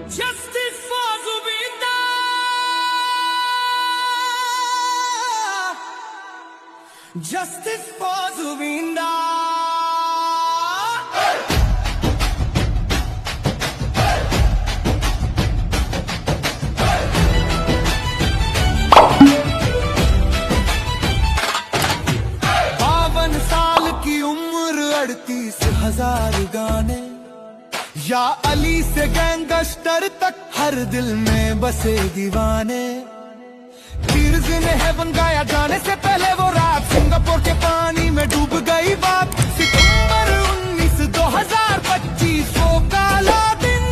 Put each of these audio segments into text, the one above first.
Justice for Zubinda. Justice for Zubinda. बावन साल की उम्र 38,000 गाने, या अली से गैंगस्टर तक हर दिल में बसे दीवाने। टीर्स इन हेवन गाया जाने से पहले वो रात, सिंगापुर के पानी में डूब गई बात। सितंबर 19, 2025 वो काला दिन।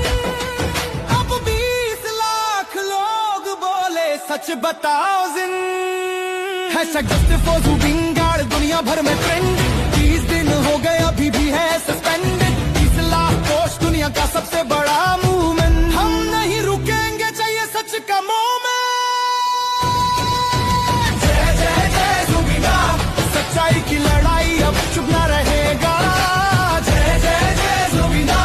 अब 20 लाख लोग बोले सच बताओ जिन। जस्टिस फॉर जुबिन गार्ड दुनिया भर में ट्रेंड। 30 दिन हो गए अभी भी है सस्पेंडेड। 30 लाख पोस्ट दुनिया का सबसे बड़ा मूवमेंट। हम नहीं रुकेंगे, चाहिए सच का मोमेंट। जय जय जय जुबिना, सच्चाई की लड़ाई अब चुप ना रहेगा। जय जय जय जुबिना,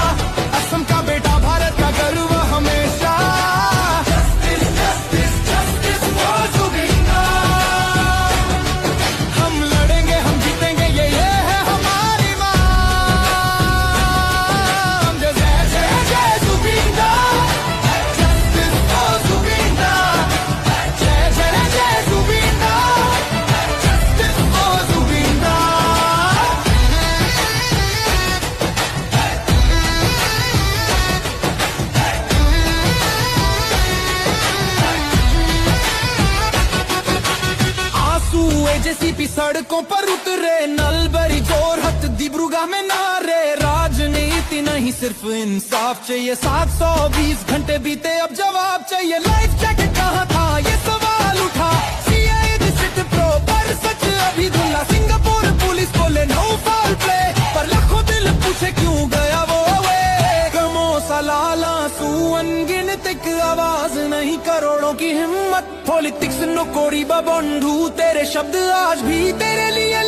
असम का बेटा भारत का गर्व हमेशा। जस्टिस जस्टिस जस्टिस फॉर जुबिना। हम लड़ेंगे, हम जीतेंगे, ये है हमारी मांग। जय जय जय जुबिना, जस्टिस फॉर जुबिना। जय जय जय जुबिना, जस्टिस फॉर जुबिना। आंसू जेसीपी सड़कों पर उतरे, नलबरी जोरहट दिब्रुगढ़ में नारे। राजनीति नहीं सिर्फ इंसाफ चाहिए। 720 घंटे बीते अब जवाब चाहिए। लाइफ जैकेट कहाँ था ये सवाल उठा। सीआईए सिट प्रो पर सच अभी धुला। सिंगापुर पुलिस बोले नो फाउल प्ले, पर लाखों दिल पूछे क्यों गया वो वे। कमो सलाल आंसू अनगिनत, एक आवाज नहीं करोड़ों की हिम्मत। पॉलिटिक्स नो कोरी बंधु, तेरे शब्द आज भी तेरे लिए